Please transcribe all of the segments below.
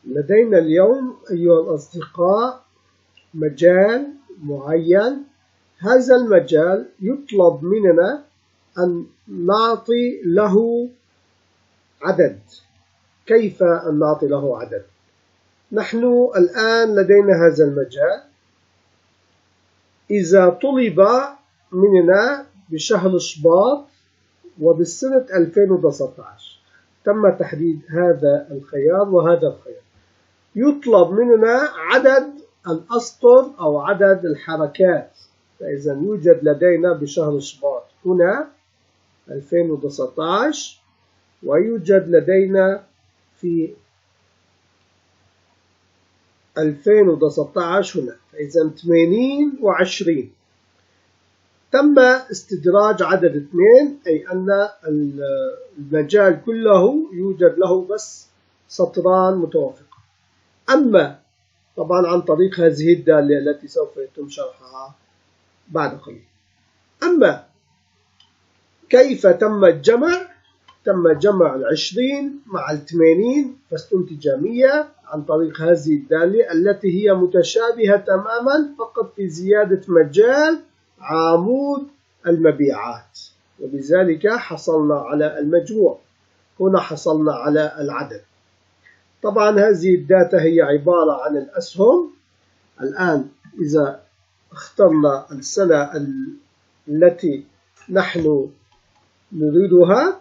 لدينا اليوم أيها الأصدقاء مجال معين. هذا المجال يطلب مننا أن نعطي له عدد. كيف أن نعطي له عدد؟ نحن الآن لدينا هذا المجال. إذا طلب مننا بشهر شباط وبالسنة 2019 تم تحديد هذا الخيار وهذا الخيار، يطلب مننا عدد الأسطر أو عدد الحركات. فإذا يوجد لدينا بشهر شباط هنا 2019 ويوجد لدينا في 2019 هنا، فإذا 80 و20. تم استدراج عدد 2، أي أن المجال كله يوجد له بس سطران متوافقة. أما طبعا عن طريق هذه الدالة التي سوف يتم شرحها بعد قليل. أما كيف تم الجمع؟ تم جمع 20 مع 80 فاستنتج 100 عن طريق هذه الدالة التي هي متشابهة تماما، فقط في زيادة مجال عمود المبيعات، وبذلك حصلنا على المجموع. هنا حصلنا على العدد. طبعا هذه الداتا هي عبارة عن الأسهم. الآن إذا اخترنا السنة التي نحن نريدها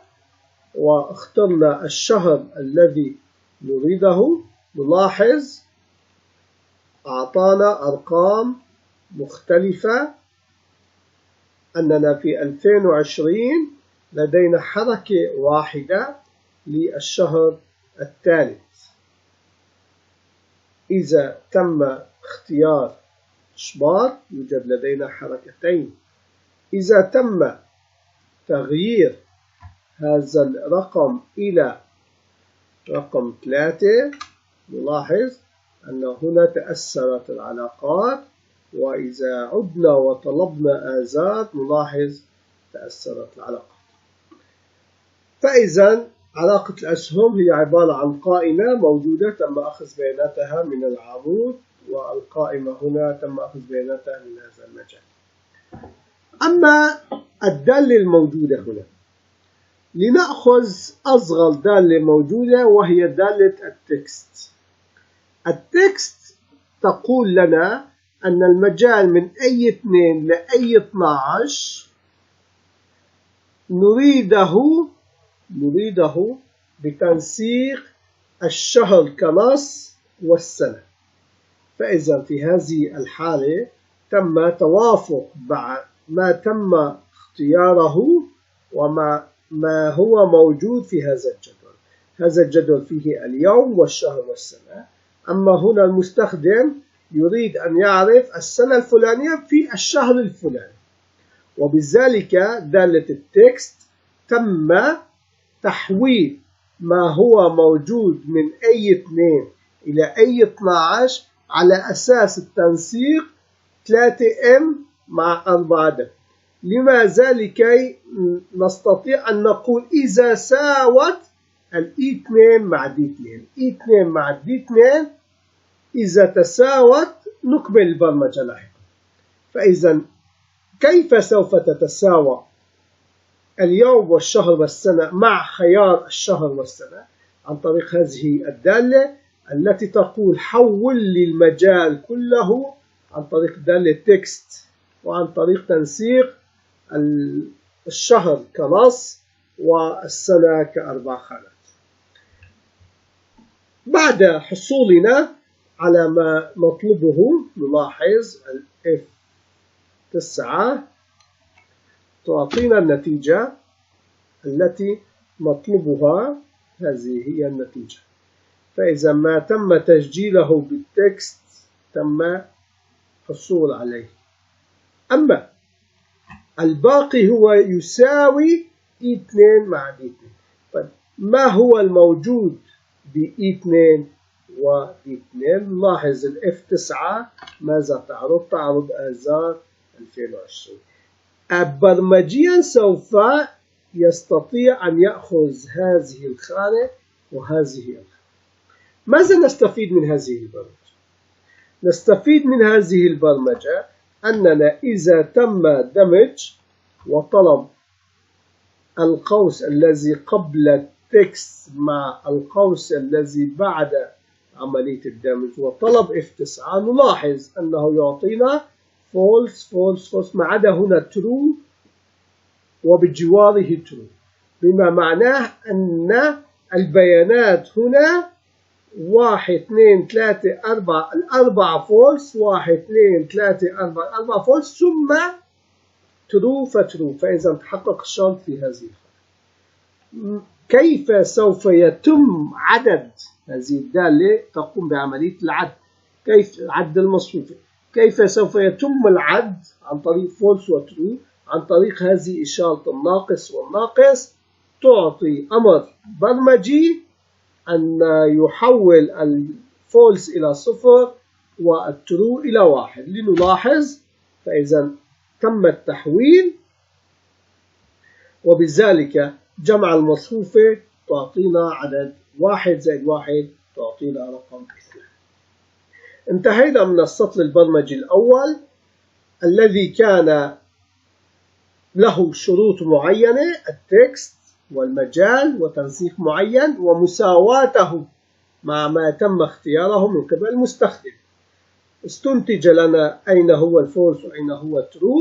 واخترنا الشهر الذي نريده، نلاحظ أعطانا أرقام مختلفة. أننا في 2020 لدينا حركة واحدة للشهر الثالث. إذا تم اختيار شباط يوجد لدينا حركتين. إذا تم تغيير هذا الرقم إلى رقم 3 نلاحظ أن هنا تأثرت العلاقات، وإذا عدنا وطلبنا آزاد نلاحظ تأثرت العلاقات. فإذا علاقة الأسهم هي عبارة عن قائمة موجودة تم أخذ بياناتها من العمود، والقائمة هنا تم أخذ بياناتها من هذا المجال. أما الدالة الموجودة هنا، لنأخذ أصغر دالة موجودة وهي دالة التكست. التكست تقول لنا أن المجال من أي 2 لأي 12 نريده بتنسيق الشهر كنص والسنة. فإذا في هذه الحالة تم توافق بعد ما تم اختياره وما هو موجود في هذا الجدول. هذا الجدول فيه اليوم والشهر والسنة. أما هنا المستخدم يريد أن يعرف السنة الفلانية في الشهر الفلاني، وبذلك دالة التكست تم تحويل ما هو موجود من أي 2 إلى أي 12 على أساس التنسيق 3M مع 4D. لماذا؟ لكي نستطيع أن نقول إذا ساوت E2 مع D2 E2 مع D2 إذا تساوت نكمل البرمجة لاحقا. فإذا كيف سوف تتساوى اليوم والشهر والسنة مع خيار الشهر والسنة؟ عن طريق هذه الدالة التي تقول حول لي المجال كله عن طريق دالة تكست وعن طريق تنسيق الشهر كنص والسنة كأربع خانات. بعد حصولنا على ما نطلبه نلاحظ F9 تعطينا النتيجة التي نطلبها. هذه هي النتيجة. فإذا ما تم تسجيله بالتكست تم حصول عليه. أما الباقي هو يساوي E2 مع D2. طيب ما هو الموجود بE2 وD2؟ نلاحظ F9 ماذا تعرض؟ تعرض آذار 2020. برمجيا سوف يستطيع أن يأخذ هذه الخانة وهذه الخانة. ماذا نستفيد من هذه البرمجة؟ نستفيد من هذه البرمجة أننا إذا تم دمج وطلب القوس الذي قبل التكست مع القوس الذي بعد عملية الدمج وطلب F9، نلاحظ أنه يعطينا false false false ما عدا هنا true وبجواره true، بما معناه أن البيانات هنا 1 2 3 4 الأربعة false، 1 2 3 4 الأربعة false ثم true فترو، فإذا تحقق الشرط في هذه الحالة. كيف سوف يتم عدد هذه الدالة تقوم بعملية العد، كيف عد المصفوفة، كيف سوف يتم العد عن طريق false وtrue، عن طريق هذه إشارة الناقص والناقص تعطي أمر برمجي أن يحول الفولس إلى 0 والترو إلى 1. لنلاحظ فإذا تم التحويل، وبذلك جمع المصفوفة تعطينا عدد 1 زائد 1 تعطينا رقم 2. انتهينا من السطر البرمجي الأول الذي كان له شروط معينة، التكست والمجال وتنسيق معين ومساواته مع ما تم اختياره من قبل المستخدم. استنتج لنا أين هو الفولس وأين هو الترو،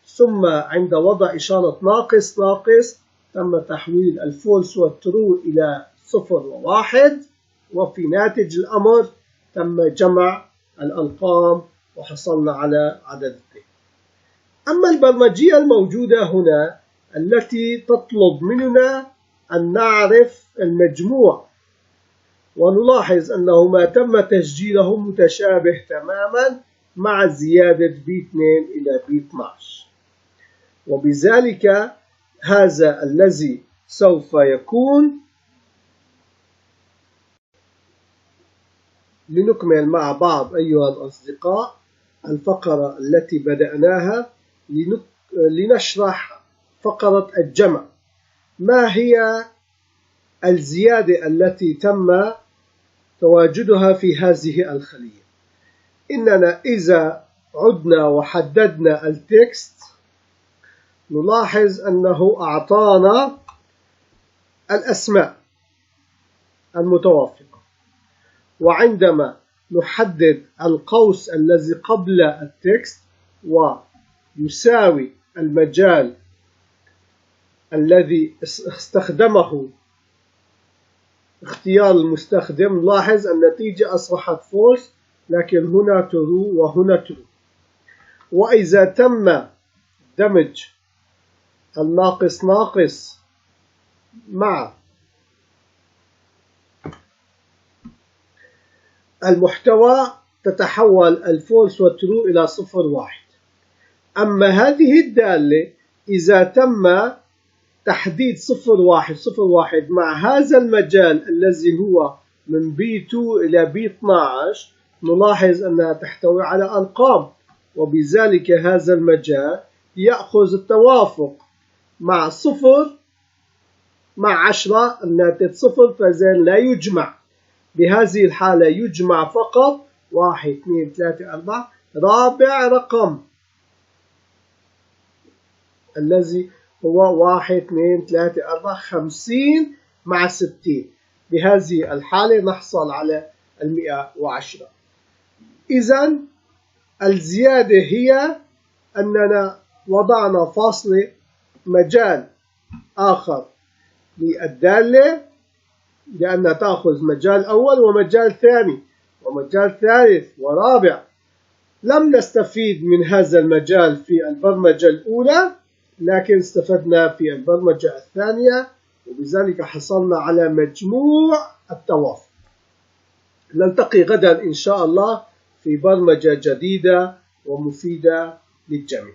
ثم عند وضع إشارة ناقص ناقص تم تحويل الفولس والترو إلى 0 و1، وفي ناتج الأمر تم جمع الأرقام وحصلنا على عدد 2. أما البرمجية الموجودة هنا التي تطلب مننا أن نعرف المجموع، ونلاحظ أنه ما تم تسجيله متشابه تماما مع زيادة B2 إلى B12، وبذلك هذا الذي سوف يكون. لنكمل مع بعض أيها الأصدقاء الفقرة التي بدأناها لنشرح فقرة الجمع. ما هي الزيادة التي تم تواجدها في هذه الخلية؟ إننا إذا عدنا وحددنا التكست نلاحظ أنه أعطانا الأسماء المتوافقة، وعندما نحدد القوس الذي قبل التكست ويساوي المجال الذي استخدمه اختيار المستخدم، نلاحظ النتيجة أصبحت false، لكن هنا true وهنا true. وإذا تم دمج الناقص ناقص مع المحتوى تتحول الفولس والترو إلى 0 1. أما هذه الدالة إذا تم تحديد 0 1 0 1 مع هذا المجال الذي هو من B2 إلى B12، نلاحظ أنها تحتوي على أرقام، وبذلك هذا المجال يأخذ التوافق مع 0 مع 10 الناتج 0، فإذا لا يجمع. بهذه الحالة يجمع فقط 1 2 3 4 رابع رقم الذي هو 1 2 3 4 50 مع 60. بهذه الحالة نحصل على 110. إذن الزيادة هي أننا وضعنا فاصلة مجال آخر للدالة لأنها تأخذ مجال أول ومجال ثاني ومجال ثالث ورابع. لم نستفيد من هذا المجال في البرمجة الأولى، لكن استفدنا في البرمجة الثانية، وبذلك حصلنا على مجموع التوافق. نلتقي غدا إن شاء الله في برمجة جديدة ومفيدة للجميع.